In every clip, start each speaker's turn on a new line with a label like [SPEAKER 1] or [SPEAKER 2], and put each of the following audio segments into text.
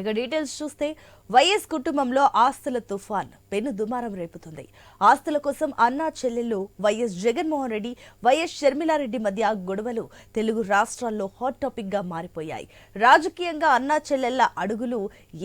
[SPEAKER 1] ఇక డీటెయిల్స్ చూస్తే వైఎస్ కుటుంబంలో ఆస్తుల తుఫాన్ పెను దుమారం రేపుతుంది. ఆస్తుల కోసం అన్నా చెల్లెళ్ళు వైఎస్ జగన్మోహన్ రెడ్డి, వైఎస్ షర్మిలారెడ్డి మధ్య గొడవలు తెలుగు రాష్ట్రాల్లో హాట్ టాపిక్ గా మారిపోయాయి. రాజకీయంగా అన్నా చెల్లెళ్ల అడుగులు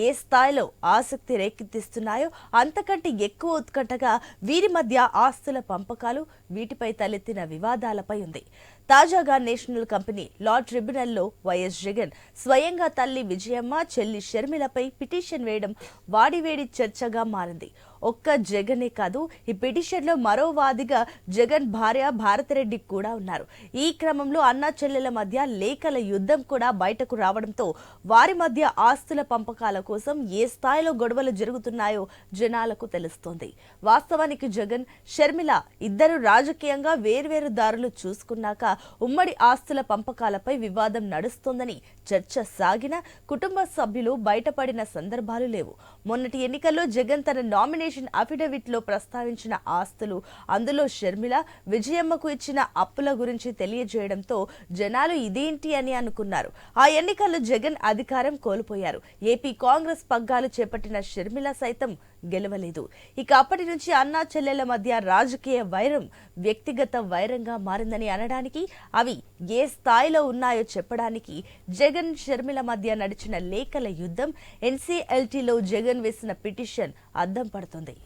[SPEAKER 1] ఏ స్థాయిలో ఆసక్తి రేకెత్తిస్తున్నాయో అంతకంటే ఎక్కువ ఉత్కంఠగా వీరి మధ్య ఆస్తుల పంపకాలు, వీటిపై తలెత్తిన వివాదాలపై ఉంది. తాజాగా నేషనల్ కంపెనీ లా ట్రిబ్యునల్లో వైఎస్ జగన్ స్వయంగా తల్లి విజయమ్మ, చెల్లి షర్మిలపై పిటిషన్ వేయడం వాడివేడి చర్చగా మారింది. ఒక్క జగనే కాదు, ఈ పిటిషన్లో మరో వాదిగా జగన్ భార్య భారతిరెడ్డి కూడా ఉన్నారు. ఈ క్రమంలో అన్నా చెల్లెల మధ్య లేఖల యుద్ధం కూడా బయటకు రావడంతో వారి మధ్య ఆస్తుల పంపకాల కోసం ఏ స్థాయిలో గొడవలు జరుగుతున్నాయో జనాలకు తెలుస్తోంది. వాస్తవానికి జగన్, షర్మిల ఇద్దరు రాజకీయంగా వేర్వేరు దారులు చూసుకున్నాక ఉమ్మడి ఆస్తుల పంపకాలపై వివాదం నడుస్తోందని చర్చ సాగిన కుటుంబ సభ్యులు బయటపడిన సందర్భాలు లేవు. మొన్నటి ఎన్నికల్లో జగన్ తన నామినేషన్ అఫిడవిట్ లో ప్రస్తావించిన ఆస్తులు, అందులో షర్మిల, విజయమ్మకు ఇచ్చిన అప్పుల గురించి తెలియజేయడంతో జనాలు ఇదేంటి అని అనుకున్నారు. ఆ ఎన్నికల్లో జగన్ అధికారం కోల్పోయారు. ఏపీ కాంగ్రెస్ పగ్గాలు చేపట్టిన షర్మిల సైతం గెలవలేదు. ఇక అప్పటి నుంచి అన్నా చెల్లెల మధ్య రాజకీయ వైరం వ్యక్తిగత వైరంగా మారిందని అనడానికి, అవి ఏ స్థాయిలో ఉన్నాయో చెప్పడానికి జగన్, షర్మిల మధ్య నడిచిన లేఖల యుద్ధం, ఎన్సీఎల్టీలో జగన్ వేసిన పిటిషన్ అద్దం పడుతుంది.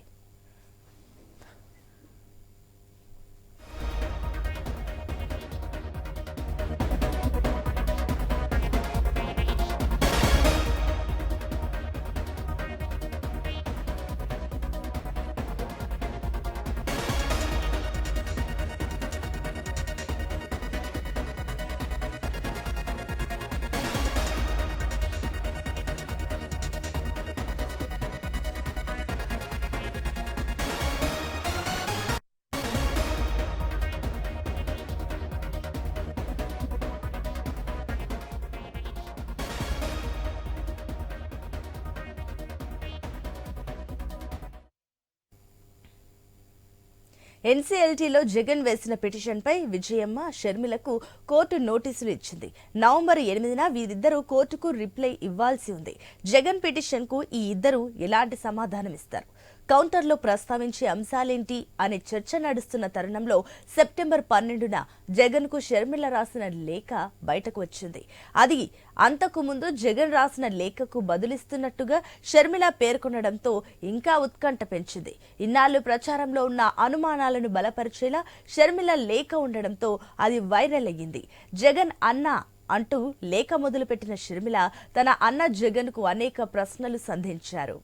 [SPEAKER 1] ఎన్సీఎల్టీలో జగన్ వేసిన పిటిషన్పై విజయమ్మ, షర్మిలకు కోర్టు నోటీసులు ఇచ్చింది. నవంబర్ 8న వీరిద్దరూ కోర్టుకు రిప్లై ఇవ్వాల్సి ఉంది. జగన్ పిటిషన్కు ఈ ఇద్దరు ఎలాంటి సమాధానం ఇస్తారు, కౌంటర్లో ప్రస్తావించే అంశాలేంటి అనే చర్చ నడుస్తున్న తరుణంలో సెప్టెంబర్ 12న జగన్కు షర్మిల రాసిన లేఖ బయటకు వచ్చింది. అది అంతకు ముందు జగన్ రాసిన లేఖకు బదులిస్తున్నట్టుగా షర్మిల పేర్కొనడంతో ఇంకా ఉత్కంఠ పెంచింది. ఇన్నాళ్లు ప్రచారంలో ఉన్న అనుమానాలను బలపరిచేలా షర్మిల లేఖ ఉండడంతో అది వైరల్ అయ్యింది. జగన్ అన్నా అంటూ లేఖ మొదలుపెట్టిన షర్మిల తన అన్న జగన్కు అనేక ప్రశ్నలు సంధించారు.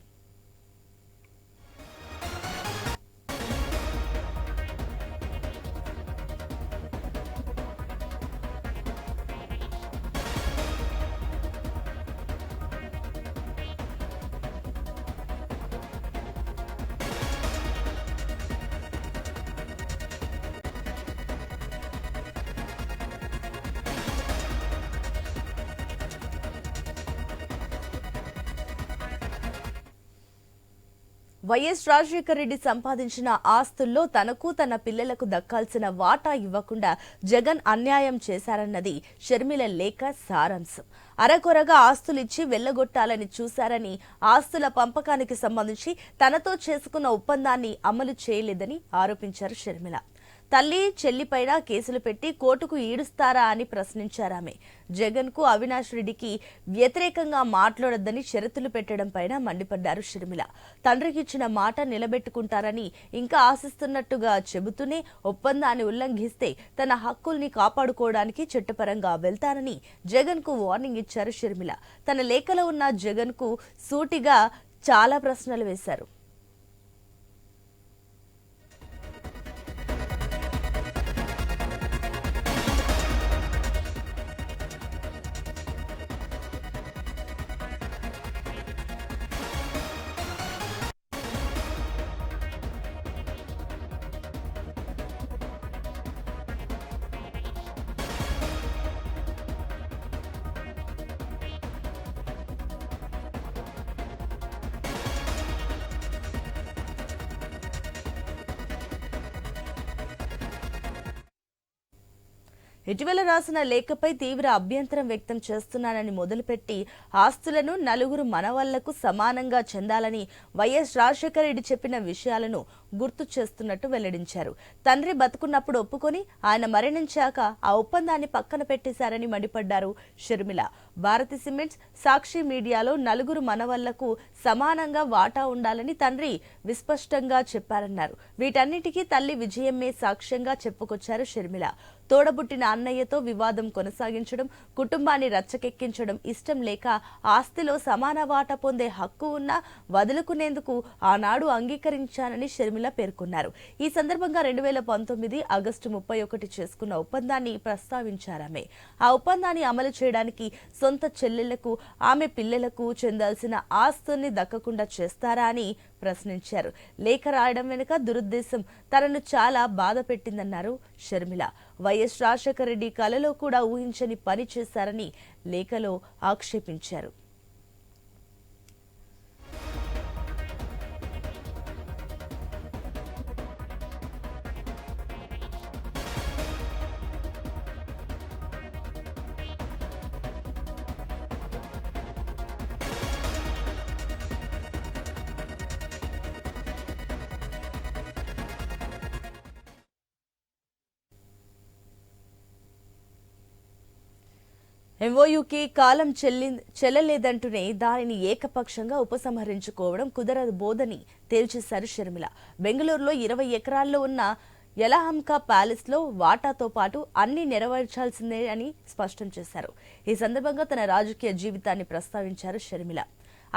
[SPEAKER 1] వైఎస్ రాజశేఖర రెడ్డి సంపాదించిన ఆస్తుల్లో తనకు, తన పిల్లలకు దక్కాల్సిన వాటా ఇవ్వకుండా జగన్ అన్యాయం చేశారన్నది షర్మిల లేఖ సారాంశం. అరకొరగా ఆస్తులిచ్చి వెళ్లగొట్టాలని చూశారని, ఆస్తుల పంపకానికి సంబంధించి తనతో చేసుకున్న ఒప్పందాన్ని అమలు చేయలేదని ఆరోపించారు షర్మిల. తల్లి, చెల్లిపైన కేసులు పెట్టి కోర్టుకు ఈడుస్తారా అని ప్రశ్నించారామె. జగన్ కు, అవినాష్ రెడ్డికి వ్యతిరేకంగా మాట్లాడొద్దని షరతులు పెట్టడం పైన మండిపడ్డారు షర్మిల. తండ్రికి ఇచ్చిన మాట నిలబెట్టుకుంటారని ఇంకా ఆశిస్తున్నట్టుగా చెబుతూనే ఒప్పందాన్ని ఉల్లంఘిస్తే తన హక్కుల్ని కాపాడుకోవడానికి చట్టపరంగా వెళ్తానని జగన్ కు వార్నింగ్ ఇచ్చారు షర్మిల. తన లేఖలో ఉన్న జగన్ కు సూటిగా చాలా ప్రశ్నలు వేశారు. ఇటీవల రాసిన లేఖపై తీవ్ర అభ్యంతరం వ్యక్తం చేస్తున్నానని మొదలుపెట్టి ఆస్తులను నలుగురు మనవళ్లకు సమానంగా చెందాలని వైఎస్ రాజశేఖర రెడ్డి చెప్పిన విషయాలను గుర్తు చేస్తున్నట్టు వెల్లడించారు. తండ్రి బతుకున్నప్పుడు ఒప్పుకొని ఆయన మరణించాక ఆ ఒప్పందాన్ని పక్కన పెట్టేశారని మండిపడ్డారు షర్మిల. భారతి సిమెంట్స్, సాక్షి మీడియాలో నలుగురు మనవళ్లకు సమానంగా వాటా ఉండాలని తండ్రి విస్పష్టంగా చెప్పారన్నారు. వీటన్నిటికీ తల్లి విజయమ్మే సాక్ష్యంగా చెప్పుకొచ్చారు షర్మిల. తోడబుట్టిన అన్నయ్యతో వివాదం కొనసాగించడం, కుటుంబాన్ని రచ్చకెక్కించడం ఇష్టం లేక ఆస్తిలో సమాన వాటా పొందే హక్కు ఉన్నా వదులుకునేందుకు ఆనాడు అంగీకరించానని షర్మిల పేర్కొన్నారు. ఈ సందర్భంగా 2019 ఆగస్టు 31 చేసుకున్న ఒప్పందాన్ని ప్రస్తావించారామె. ఆ ఒప్పందాన్ని అమలు చేయడానికి సొంత చెల్లెళ్లకు, ఆమె పిల్లలకు చెందాల్సిన ఆస్తుల్ని దక్కకుండా చేస్తారా అని ప్రశ్నించారు. లేఖ రాయడం వెనుక దురుద్దేశం తనను చాలా బాధ పెట్టిందన్నారు షర్మిల. వైఎస్ రాజశేఖర రెడ్డి కలలో కూడా ఊహించని పని చేశారని లేఖలో ఆక్షేపించారు. ఎంఓయూకి కాలం చెల్లలేదంటూనే దానిని ఏకపక్షంగా ఉపసంహరించుకోవడం కుదరబోదని తేల్చేశారు షర్మిల. బెంగళూరులో 20 ఎకరాల్లో ఉన్న యలహంక ప్యాలెస్ లో వాటాతో పాటు అన్ని నెరవేర్చాల్సిందే అని స్పష్టం చేశారు. ఈ సందర్భంగా తన రాజకీయ జీవితాన్ని ప్రస్తావించారు షర్మిల.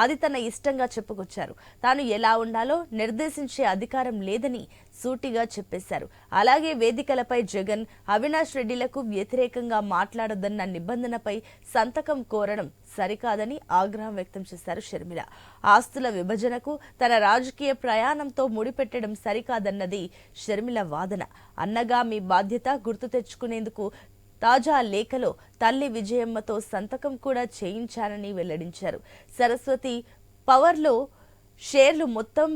[SPEAKER 1] అది తన ఇష్టంగా చెప్పుకొచ్చారు. తాను ఎలా ఉండాలో నిర్దేశించే అధికారం లేదని సూటిగా చెప్పేశారు. అలాగే వేదికలపై జగన్, అవినాష్ రెడ్డిలకు వ్యతిరేకంగా మాట్లాడొద్దన్న నిబంధనపై సంతకం కోరడం సరికాదని ఆగ్రహం వ్యక్తం చేశారు షర్మిల. ఆస్తుల విభజనకు తన రాజకీయ ప్రయాణంతో ముడిపెట్టడం సరికాదన్నది షర్మిల వాదన. అన్నగా మీ బాధ్యత గుర్తు తెచ్చుకునేందుకు తాజా లేఖలో తల్లి విజయమ్మతో సంతకం కూడా చేయించారని వెల్లడించారు. సరస్వతి పవర్లో షేర్లు మొత్తం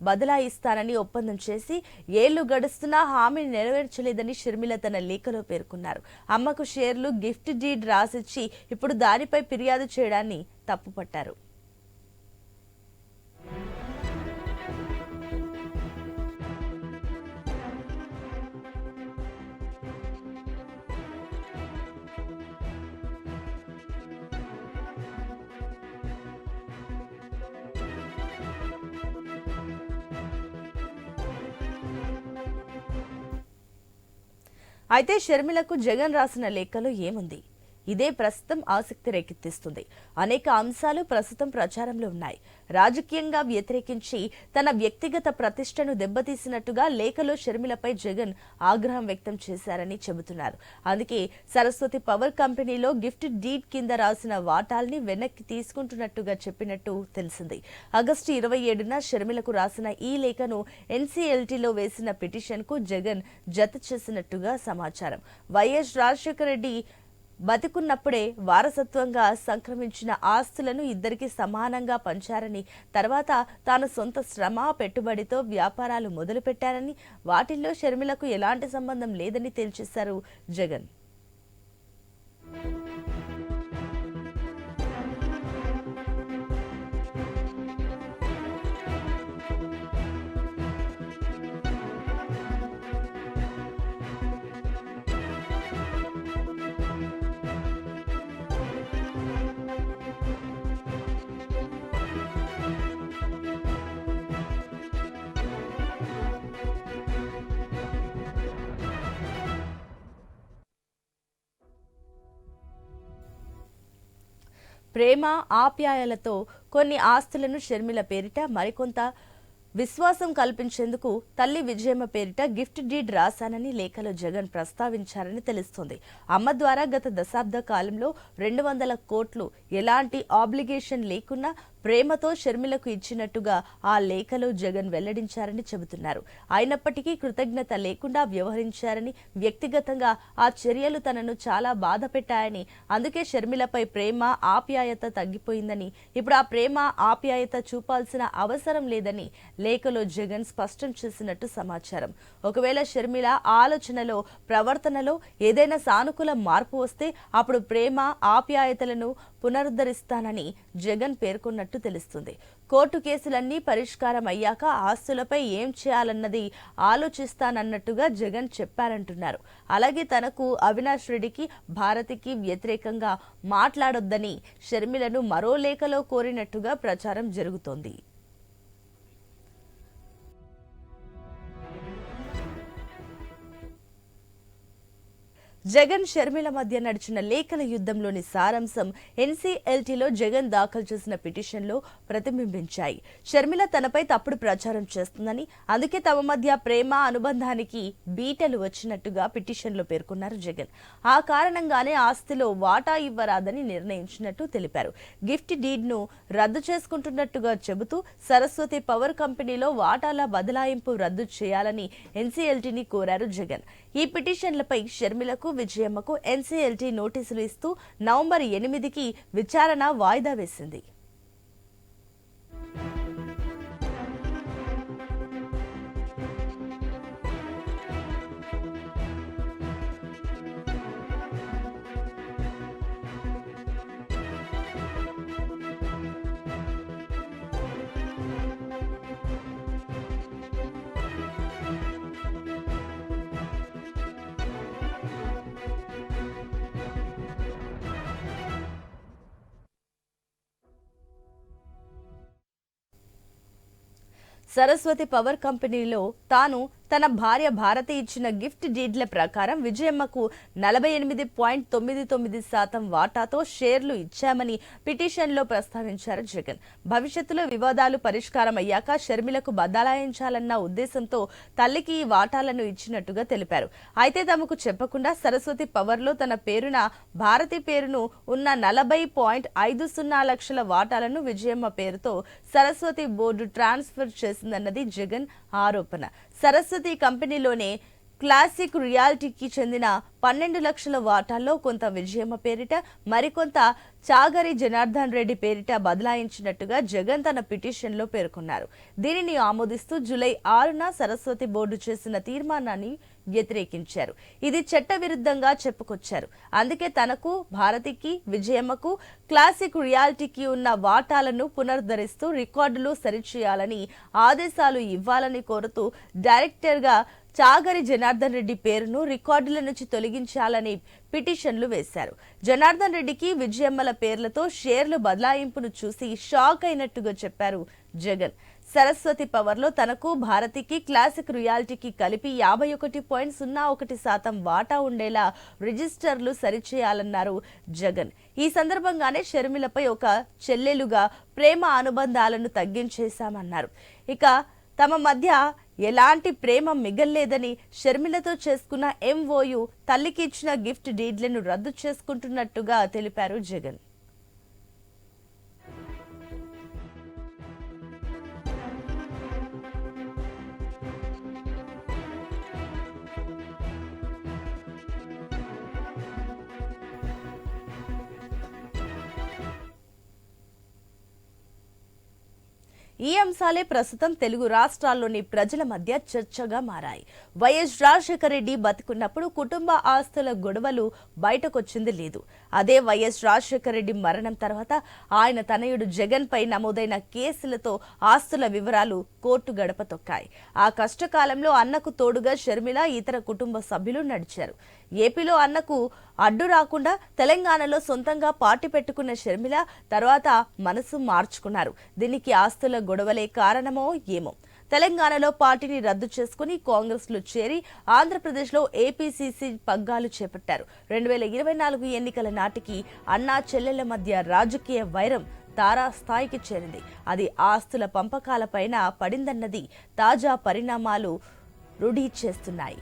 [SPEAKER 1] బదలాయిస్తానని ఒప్పందం చేసి ఏళ్లు గడుస్తున్నా హామీని నెరవేర్చలేదని షర్మిల తన లేఖలో పేర్కొన్నారు. అమ్మకు షేర్లు గిఫ్ట్ డీడ్ రాసిచ్చి ఇప్పుడు దానిపై ఫిర్యాదు చేయడాన్ని తప్పుపట్టారు. అయితే షర్మిలకు జగన్ రాసిన లేఖలో ఏముంది? ఇదే ప్రస్తుతం ఆసక్తి రేకెత్తిస్తుంది. అనేక అంశాలు ప్రస్తుతం ప్రచారంలో ఉన్నాయి. రాజకీయంగా వ్యతిరేకించి తన వ్యక్తిగత ప్రతిష్టను దెబ్బతీసినట్టుగా లేఖలో షర్మిలపై జగన్ ఆగ్రహం వ్యక్తం చేశారని చెబుతున్నారు. అందుకే సరస్వతి పవర్ కంపెనీలో గిఫ్ట్ డీడ్ కింద రాసిన వాటాల్ని వెనక్కి తీసుకుంటున్నట్టుగా చెప్పినట్టు తెలిసింది. ఆగస్టు 27న షర్మిలకు రాసిన ఈ లేఖను ఎన్సీఎల్టీలో వేసిన పిటిషన్ కు జగన్ జత చేసినట్టుగా సమాచారం. వైఎస్ రాజశేఖర రెడ్డి బతికున్నప్పుడే వారసత్వంగా సంక్రమించిన ఆస్తులను ఇద్దరికి సమానంగా పంచారని, తర్వాత తాను సొంత శ్రమ పెట్టుబడితో వ్యాపారాలు మొదలుపెట్టారని, వాటిల్లో షర్మిలకు ఎలాంటి సంబంధం లేదని తేల్చేశారు జగన్. ప్రేమ ఆప్యాయలతో కొన్ని ఆస్తులను షర్మిల పేరిట, మరికొంత విశ్వాసం కల్పించేందుకు తల్లి విజయమ్మ పేరిట గిఫ్ట్ డీడ్ రాశానని లేఖలో జగన్ ప్రస్తావించారని తెలుస్తోంది. అమ్మ ద్వారా గత దశాబ్ద కాలంలో 200 కోట్లు ఎలాంటి ఆబ్లిగేషన్ లేకున్నా ప్రేమతో షర్మిలకు ఇచ్చినట్టుగా ఆ లేఖలో జగన్ వెల్లడించారని చెబుతున్నారు. అయినప్పటికీ కృతజ్ఞత లేకుండా వ్యవహరించారని, వ్యక్తిగతంగా ఆ చర్యలు తనను చాలా బాధ పెట్టాయని, అందుకే షర్మిలపై ప్రేమ ఆప్యాయత తగ్గిపోయిందని, ఇప్పుడు ఆ ప్రేమ ఆప్యాయత చూపాల్సిన అవసరం లేదని లేఖలో జగన్ స్పష్టం చేసినట్టు సమాచారం. ఒకవేళ షర్మిల ఆలోచనలో, ప్రవర్తనలో ఏదైనా సానుకూల మార్పు వస్తే అప్పుడు ప్రేమ ఆప్యాయతలను పునరుద్ధరిస్తానని జగన్ పేర్కొన్నట్టు తెలుస్తుంది. కోర్టు కేసులన్నీ పరిష్కారం అయ్యాక ఆస్తులపై ఏం చేయాలన్నది ఆలోచిస్తానన్నట్టుగా జగన్ చెప్పారంటున్నారు. అలాగే తనకు అవినాష్ రెడ్డికి, భారతికి వ్యతిరేకంగా మాట్లాడొద్దని షర్మిలను మరో లేఖలో కోరినట్టుగా ప్రచారం జరుగుతోంది. జగన్ షర్మిల మధ్య నడిచిన లేఖల యుద్ధంలోని సారాంశం ఎన్సీఎల్టీలో జగన్ దాఖలు చేసిన పిటిషన్లో ప్రతిబింబించాయి. షర్మిల తనపై తప్పుడు ప్రచారం చేస్తుందని, అందుకే తమ మధ్య ప్రేమ అనుబంధానికి బీటలు వచ్చినట్టుగా పిటిషన్లో పేర్కొన్నారు జగన్. ఆ కారణంగానే ఆస్తిలో వాటా ఇవ్వరాదని నిర్ణయించినట్టు తెలిపారు. గిఫ్ట్ డీడ్ను రద్దు చేసుకుంటున్నట్టుగా చెబుతూ సరస్వతి పవర్ కంపెనీలో వాటాల బదలాయింపు రద్దు చేయాలని ఎన్సీఎల్టీని కోరారు జగన్. ఈ పిటిషన్లపై షర్మిలకు, విజయమ్మకు ఎన్సీఎల్టీ నోటీసులు ఇస్తూ నవంబర్ 8కి విచారణ వాయిదా వేసింది. సరస్వతి పవర్ కంపెనీలో తాను తన భార్య భారతి ఇచ్చిన గిఫ్ట్ డీడ్ల ప్రకారం విజయమ్మకు 48.99% వాటాతో షేర్లు ఇచ్చామని పిటిషన్లో ప్రస్తావించారు జగన్. భవిష్యత్తులో వివాదాలు పరిష్కారం అయ్యాక షర్మిలకు బదలాయించాలన్న ఉద్దేశంతో తల్లికి ఈ వాటాలను ఇచ్చినట్టుగా తెలిపారు. అయితే తమకు చెప్పకుండా సరస్వతి పవర్లో తన పేరున భారతి పేరును ఉన్న 40.50 లక్షల వాటాలను విజయమ్మ పేరుతో సరస్వతి బోర్డు ట్రాన్స్ఫర్ చేసిందన్నది జగన్ ఆరోపణ. సరస్వతి కంపెనీలోనే క్లాసిక్ రియాలిటీకి చెందిన 12 లక్షల వాటాల్లో కొంత విజయమ్మ పేరిట, మరికొంత చాగరి జనార్దన్ రెడ్డి పేరిట బదలాయించినట్టుగా జగన్ తన పిటిషన్లో పేర్కొన్నారు. దీనిని ఆమోదిస్తూ జూలై 6న సరస్వతి బోర్డు చేసిన తీర్మానాన్ని వ్యతిరేకించారు. ఇది చట్టవిరుద్ధంగా చెప్పుకొచ్చారు. అందుకే తనకు, భారతికి, విజయమ్మకు, క్లాసిక్ రియాలిటీకి ఉన్న వాటాలను పునరుద్ధరిస్తూ రికార్డులు సరిచేయాలని ఆదేశాలు ఇవ్వాలని కోరుతూ డైరెక్టర్గా చాగరి జనార్దన్ రెడ్డి పేరును రికార్డుల నుంచి తొలగించాలని పిటిషన్లు వేశారు. జనార్దన్ రెడ్డికి, విజయమ్మల పేర్లతో షేర్లు బదలాయింపును చూసి షాక్ అయినట్టుగా చెప్పారు జగన్. సరస్వతి పవర్లో తనకు, భారతికి, క్లాసిక్ రియాలిటీకి కలిపి 51.01% వాటా ఉండేలా రిజిస్టర్లు సరిచేయాలన్నారు జగన్. ఈ సందర్భంగానే షర్మిలపై ఒక చెల్లెలుగా ప్రేమ అనుబంధాలను తగ్గించేశామన్నారు. ఇక తమ మధ్య ఎలాంటి ప్రేమ మిగల్లేదని, షర్మిలతో చేసుకున్న ఎంఓయు, తల్లికి ఇచ్చిన గిఫ్ట్ డీడ్లను రద్దు చేసుకుంటున్నట్టుగా తెలిపారు జగన్. ఈ అంశాలే ప్రస్తుతం తెలుగు రాష్ట్రాల్లోని ప్రజల మధ్య చర్చగా మారాయి. వైఎస్ రాజశేఖర రెడ్డి బతికున్నప్పుడు కుటుంబ ఆస్తుల గొడవలు బయటకొచ్చింది లేదు. అదే వైఎస్ రాజశేఖర రెడ్డి మరణం తర్వాత ఆయన తనయుడు జగన్ పై నమోదైన కేసులతో ఆస్తుల వివరాలు కోర్టు గడప తొక్కాయి. ఆ కష్టకాలంలో అన్నకు తోడుగా షర్మిల, ఇతర కుటుంబ సభ్యులు నడిచారు. ఏపీలో అన్నకు అడ్డు రాకుండా తెలంగాణలో సొంతంగా పార్టీ పెట్టుకున్న షర్మిల తర్వాత మనసు మార్చుకున్నారు. దీనికి ఆస్తుల గొడవలే కారణమో ఏమో. తెలంగాణలో పార్టీని రద్దు చేసుకుని కాంగ్రెస్ లో చేరి ఆంధ్రప్రదేశ్లో ఏపీసీసీ పగ్గాలు చేపట్టారు. 2024 ఎన్నికల నాటికి అన్నా చెల్లెళ్ల మధ్య రాజకీయ వైరం తారాస్థాయికి చేరింది. అది ఆస్తుల పంపకాలపైన పడిందన్నది తాజా పరిణామాలు రుజువు చేస్తున్నాయి.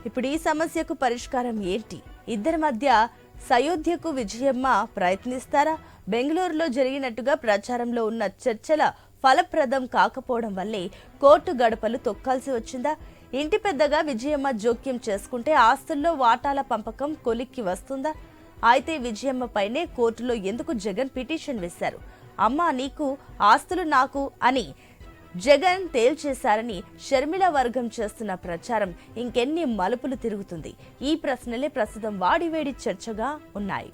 [SPEAKER 1] ఇప్పుడు ఈ సమస్యకు పరిష్కారం ఏంటి? ఇద్దరి మధ్య సయోధ్యకు విజయమ్మ ప్రయత్నిస్తారా? బెంగళూరులో జరిగినట్టుగా ప్రచారంలో ఉన్న చర్చల ఫలప్రదం కాకపోవడం వల్లే కోర్టు గడపలు తొక్కాల్సి వచ్చిందా? ఇంటి పెద్దగా విజయమ్మ జోక్యం చేసుకుంటే ఆస్తుల్లో వాటాల పంపకం కొలిక్కి వస్తుందా? అయితే విజయమ్మ పైనే కోర్టులో ఎందుకు జగన్ పిటిషన్ వేశారు? అమ్మా నీకు ఆస్తులు నాకు అని జగన్ తేల్చేశారని షర్మిల వర్గం చేస్తున్న ప్రచారం ఇంకెన్ని మలుపులు తిరుగుతుంది? ఈ ప్రశ్నలే ప్రస్తుతం వాడివేడి చర్చగా ఉన్నాయి.